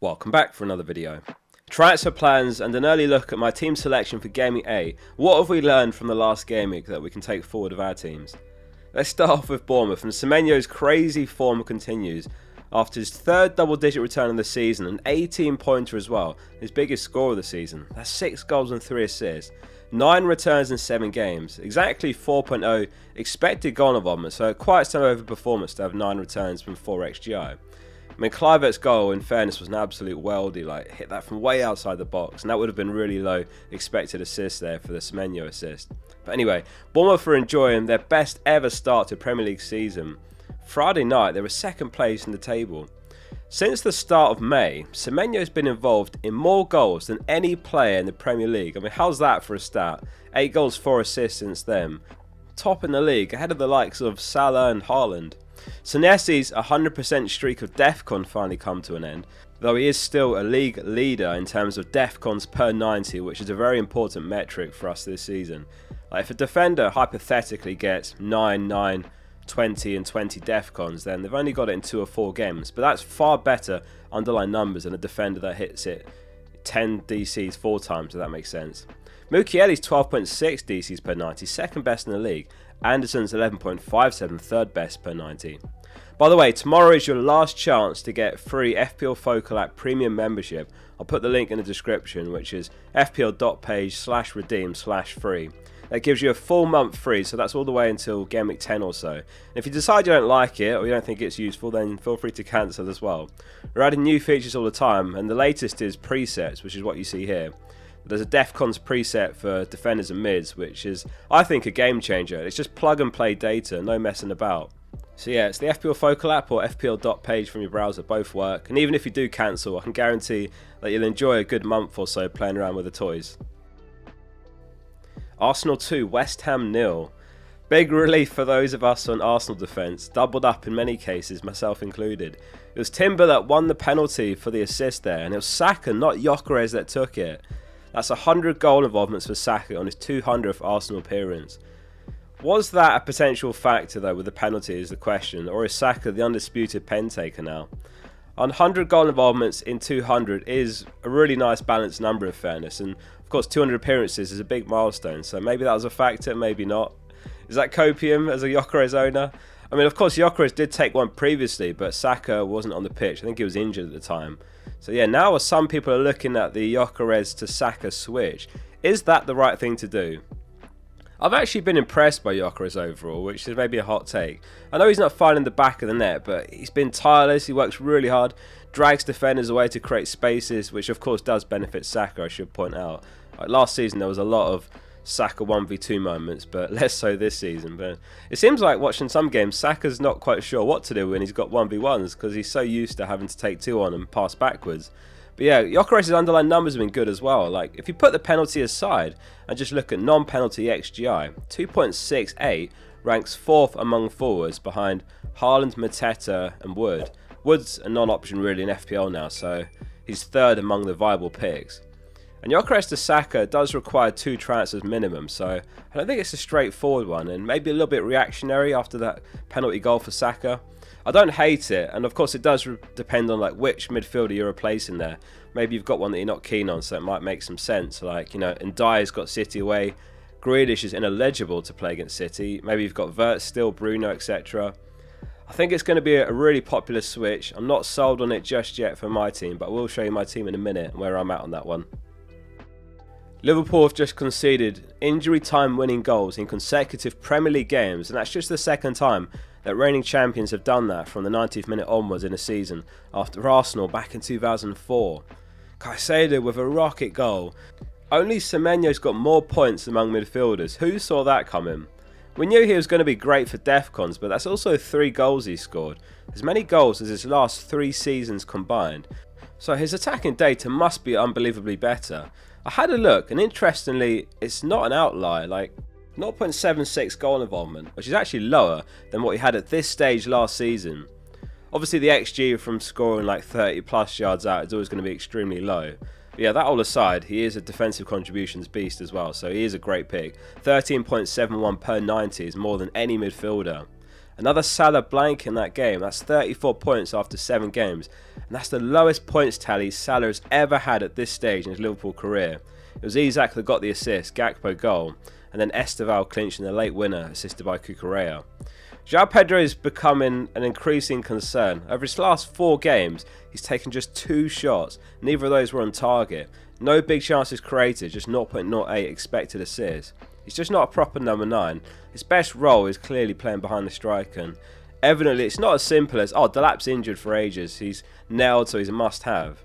Welcome back for another video. Transfer plans and an early look at my team selection for Gameweek. What have we learned from the last Gameweek that we can take forward of our teams? Let's start off with Bournemouth, and Semenyo's crazy form continues. After his third double-digit return of the season, an 18-pointer as well, his biggest score of the season. That's 6 goals and 3 assists. 9 returns in 7 games, exactly 4.0 expected goal involvement, so quite some overperformance to have 9 returns from 4 XGI. I mean, Kluivert's goal, in fairness, was an absolute weldy, hit that from way outside the box, and that would have been really low expected assist there for the Semenyo assist. But anyway, Bournemouth are enjoying their best ever start to Premier League season. Friday night, they were second place in the table. Since the start of May, Semenyo has been involved in more goals than any player in the Premier League. I mean, how's that for a stat? 8 goals, 4 assists since then. Top in the league, ahead of the likes of Salah and Haaland. Senesi's 100% streak of DEFCON finally come to an end, though he is still a league leader in terms of DEFCONs per 90, which is a very important metric for us this season. If a defender hypothetically gets 9, 9, 20 and 20 DEFCONs, then they've only got it in 2 or 4 games, but that's far better underlying numbers than a defender that hits it 10 DCs 4 times, if that makes sense. Mukiele's 12.6 DCs per 90, second best in the league. Anderson's 11.57, third best per 90. By the way, tomorrow is your last chance to get free FPL Focal app premium membership. I'll put the link in the description, which is fpl.page/redeem/free. That gives you a full month free, so that's all the way until Gameweek 10 or so. And if you decide you don't like it or you don't think it's useful, then feel free to cancel as well. We're adding new features all the time, and the latest is presets, which is what you see here. There's a DEFCONs preset for defenders and mids, which is, I think, a game changer. It's just plug and play data, no messing about. So yeah, it's the FPL Focal app or fpl.page from your browser, both work. And even if you do cancel, I can guarantee that you'll enjoy a good month or so playing around with the toys. Arsenal 2, West Ham 0. Big relief for those of us on Arsenal defence, doubled up in many cases, myself included. It was Timber that won the penalty for the assist there, and it was Saka, not Gyokeres, that took it. That's 100 goal involvements for Saka on his 200th Arsenal appearance. Was that a potential factor though with the penalty is the question, or is Saka the undisputed pen taker now? 100 goal involvements in 200 is a really nice balanced number in fairness, and of course 200 appearances is a big milestone, so maybe that was a factor, maybe not. Is that copium as a Gyokeres owner? I mean, of course Gyokeres did take one previously, but Saka wasn't on the pitch. I think he was injured at the time. So yeah, now some people are looking at the Gyokeres to Saka switch. Is that the right thing to do? I've actually been impressed by Gyokeres overall, which is maybe a hot take. I know he's not finding the back of the net, but he's been tireless, he works really hard, drags defenders away to create spaces, which of course does benefit Saka, I should point out. Last season there was a lot of Saka 1v2 moments, but less so this season. But it seems like watching some games, Saka's not quite sure what to do when he's got 1v1s, because he's so used to having to take 2 on and pass backwards. But yeah, Gyokeres' underlying numbers have been good as well. If you put the penalty aside and just look at non-penalty XGI, 2.68 ranks 4th among forwards behind Haaland, Mateta and Wood. Wood's a non-option really in FPL now, so he's 3rd among the viable picks. And Gyokeres to Saka does require 2 transfers minimum, so I don't think it's a straightforward one, and maybe a little bit reactionary after that penalty goal for Saka. I don't hate it, and of course it does depend on which midfielder you're replacing there. Maybe you've got one that you're not keen on, so it might make some sense. Ndiaye's got City away, Grealish is ineligible to play against City. Maybe you've got Wirtz still, Bruno, etc. I think it's going to be a really popular switch. I'm not sold on it just yet for my team, but I will show you my team in a minute and where I'm at on that one. Liverpool have just conceded injury time winning goals in consecutive Premier League games, and that's just the second time that reigning champions have done that from the 90th minute onwards in a season, after Arsenal back in 2004. Caicedo with a rocket goal. Only Semenyo's got more points among midfielders. Who saw that coming? We knew he was going to be great for DEFCONs, but that's also 3 goals he scored. As many goals as his last 3 seasons combined. So his attacking data must be unbelievably better. I had a look, and interestingly, it's not an outlier, 0.76 goal involvement, which is actually lower than what he had at this stage last season. Obviously the XG from scoring 30 plus yards out is always going to be extremely low. But yeah, that all aside, he is a defensive contributions beast as well, so he is a great pick. 13.71 per 90 is more than any midfielder. Another Salah blank in that game. That's 34 points after 7 games. And that's the lowest points tally Salah has ever had at this stage in his Liverpool career. It was Isak that got the assist, Gakpo goal, and then Esteval clinching the late winner, assisted by Gyokeres. João Pedro is becoming an increasing concern. Over his last 4 games, he's taken just 2 shots. Neither of those were on target. No big chances created, just 0.08 expected assists. He's just not a proper number 9. His best role is clearly playing behind the striker, and evidently it's not as simple as, oh, Delap's injured for ages, he's nailed so he's a must-have.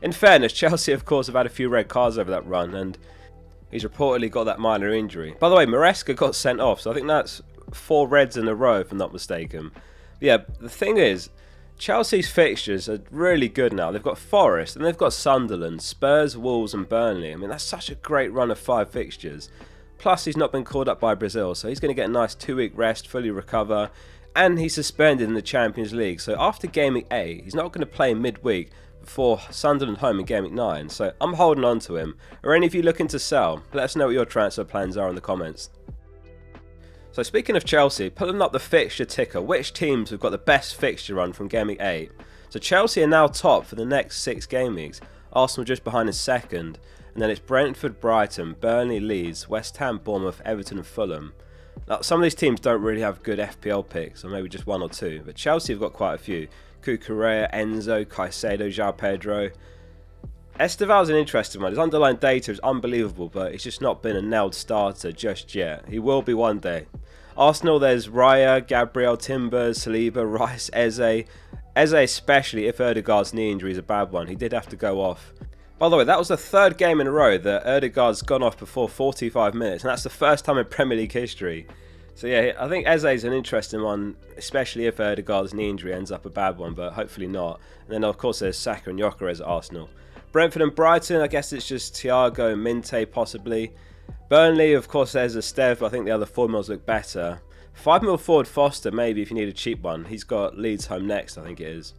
In fairness, Chelsea of course have had a few red cards over that run, and he's reportedly got that minor injury. By the way, Maresca got sent off, so I think that's 4 reds in a row if I'm not mistaken. But yeah, the thing is, Chelsea's fixtures are really good now. They've got Forest, and they've got Sunderland, Spurs, Wolves and Burnley. I mean, that's such a great run of 5 fixtures. Plus, he's not been called up by Brazil, so he's going to get a nice 2-week rest, fully recover, and he's suspended in the Champions League. So after Gameweek 8, he's not going to play midweek before Sunderland home in Gameweek 9. So I'm holding on to him. Are any of you looking to sell? Let us know what your transfer plans are in the comments. So speaking of Chelsea, pulling up the fixture ticker, which teams have got the best fixture run from Gameweek 8? So Chelsea are now top for the next 6 game weeks. Arsenal just behind in second. And then it's Brentford, Brighton, Burnley, Leeds, West Ham, Bournemouth, Everton and Fulham. Now, some of these teams don't really have good FPL picks, or maybe just 1 or 2. But Chelsea have got quite a few. Gyokeres, Enzo, Caicedo, João Pedro. Esteval's an interesting one. His underlying data is unbelievable, but he's just not been a nailed starter just yet. He will be one day. Arsenal, there's Raya, Gabriel, Timbers, Saliba, Rice, Eze. Eze especially if Ødegaard's knee injury is a bad one. He did have to go off. By the way, that was the 3rd game in a row that Ødegaard's gone off before 45 minutes, and that's the first time in Premier League history. So yeah, I think Eze's an interesting one, especially if Ødegaard's knee injury ends up a bad one, but hopefully not. And then of course there's Saka and Gyokeres at Arsenal. Brentford and Brighton, I guess it's just Thiago and Minte possibly. Burnley, of course there's Esteve, but I think the other formulas look better. 5 mil forward Foster maybe if you need a cheap one. He's got Leeds home next, I think it is.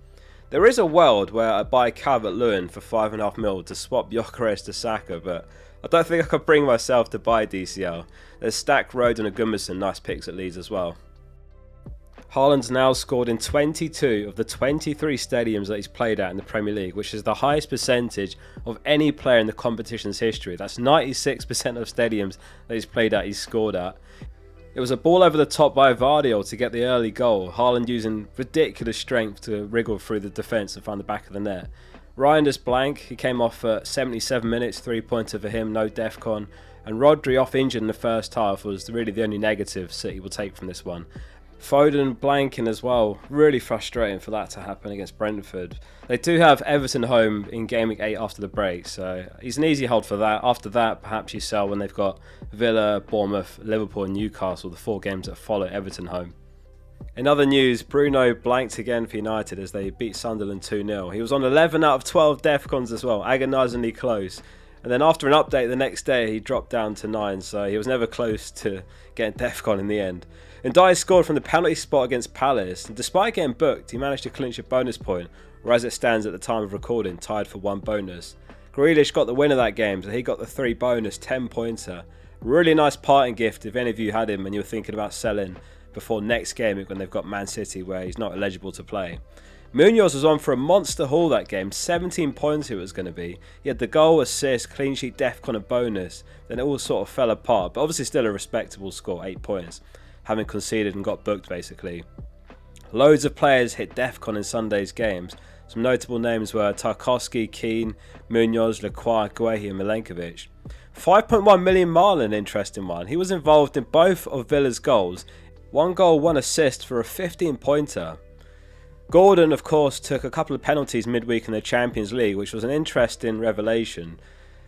There is a world where I buy Calvert-Lewin for 5.5 mil to swap Gyokeres to Saka, but I don't think I could bring myself to buy DCL. There's Stack, Road and Gummerson, nice picks at Leeds as well. Haaland's now scored in 22 of the 23 stadiums that he's played at in the Premier League, which is the highest percentage of any player in the competition's history. That's 96% of stadiums that he's played at, he's scored at. It was a ball over the top by Vardiol to get the early goal. Haaland using ridiculous strength to wriggle through the defence and find the back of the net. Ryan just blank. He came off at 77 minutes, 3-pointer for him, no defcon. And Rodri off injured in the first half was really the only negative City will take from this one. Foden blanking as well. Really frustrating for that to happen against Brentford. They do have Everton home in Gameweek 8 after the break, so he's an easy hold for that. After that, perhaps you sell when they've got Villa, Bournemouth, Liverpool and Newcastle, the 4 games that follow Everton home. In other news, Bruno blanked again for United as they beat Sunderland 2-0. He was on 11 out of 12 defcons as well, agonisingly close. And then after an update the next day, he dropped down to 9, so he was never close to getting defcon in the end. And Dyer scored from the penalty spot against Palace, and despite getting booked, he managed to clinch a bonus point, or as it stands at the time of recording, tied for 1 bonus. Grealish got the win of that game, so he got the 3 bonus 10-pointer. Really nice parting gift if any of you had him and you were thinking about selling before next game when they've got Man City where he's not eligible to play. Munoz was on for a monster haul that game, 17 points it was going to be. He had the goal, assist, clean sheet, defcon and bonus. Then it all sort of fell apart, but obviously still a respectable score, 8 points. Having conceded and got booked basically. Loads of players hit defcon in Sunday's games. Some notable names were Tarkowski, Keane, Munoz, Lacroix, Guehi and Milenkovic. 5.1 million Marlon, interesting one. He was involved in both of Villa's goals. 1 goal, 1 assist for a 15-pointer. Gordon, of course, took a couple of penalties midweek in the Champions League, which was an interesting revelation.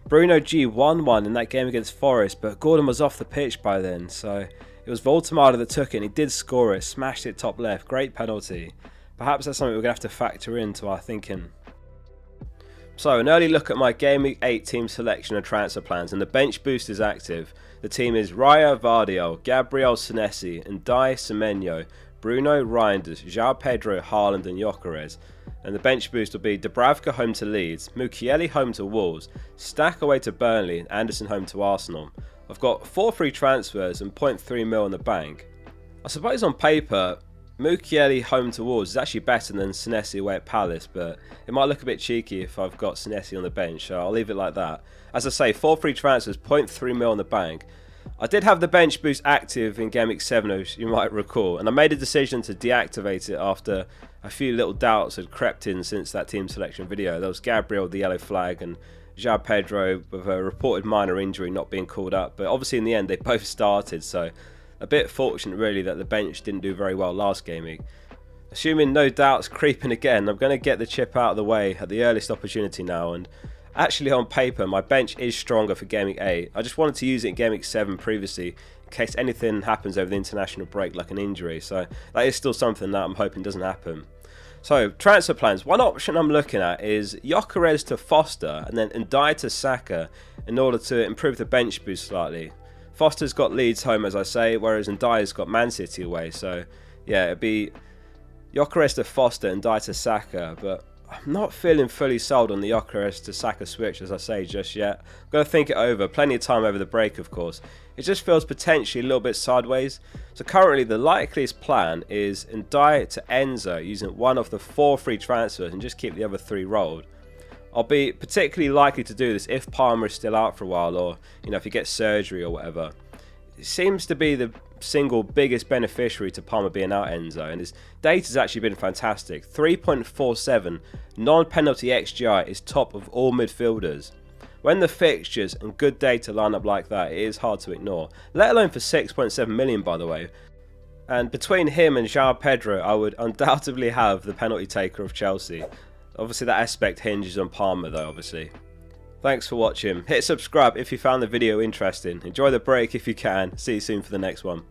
Bruno G won one in that game against Forest, but Gordon was off the pitch by then, so it was Voltemada that took it and he did score it, smashed it top left, great penalty. Perhaps that's something we're going to have to factor into our thinking. So, an early look at my Gameweek 8 team selection and transfer plans, and the bench boost is active. The team is Raya, Vardiol, Gabriel Senesi, Ndai Semenyo, Bruno, Reinders, João Pedro, Haaland and Gyokeres. And the bench boost will be Dubravka home to Leeds, Mukiele home to Wolves, Stack away to Burnley and Anderson home to Arsenal. I've got 4 free transfers and 0.3 mil in the bank. I suppose on paper, Mukiele home to Wolves is actually better than Senesi away at Palace, but it might look a bit cheeky if I've got Senesi on the bench, so I'll leave it like that. As I say, 4 free transfers, 0.3 mil on the bank. I did have the bench boost active in Gameweek 7, as you might recall, and I made a decision to deactivate it after a few little doubts had crept in since that team selection video. There was Gabriel, the yellow flag, and João Pedro with a reported minor injury not being called up, but obviously in the end they both started, so a bit fortunate really that the bench didn't do very well last game week. Assuming no doubts creeping again, I'm going to get the chip out of the way at the earliest opportunity now, and actually on paper my bench is stronger for Game Week 8. I just wanted to use it in Game Week 7 previously in case anything happens over the international break like an injury, so that is still something that I'm hoping doesn't happen. So, transfer plans. One option I'm looking at is Gyokeres to Foster and then Ndai to Saka in order to improve the bench boost slightly. Foster's got Leeds home, as I say, whereas Ndai's got Man City away. So, yeah, it'd be Gyokeres to Foster and Ndai to Saka. But I'm not feeling fully sold on the Gyokeres to Saka switch, as I say, just yet. I'm going to think it over. Plenty of time over the break, of course. It just feels potentially a little bit sideways. So currently, the likeliest plan is Ndai to Enzo using one of the 4 free transfers and just keep the other 3 rolled. I'll be particularly likely to do this if Palmer is still out for a while, or if he gets surgery or whatever. It seems to be the single biggest beneficiary to Palmer being out, Enzo, and his data's actually been fantastic. 3.47 non-penalty XGI is top of all midfielders. When the fixtures and good data line up like that, it is hard to ignore, let alone for 6.7 million, by the way. And between him and João Pedro, I would undoubtedly have the penalty taker of Chelsea. Obviously that aspect hinges on Palmer though, obviously. Thanks for watching. Hit subscribe if you found the video interesting. Enjoy the break if you can. See you soon for the next one.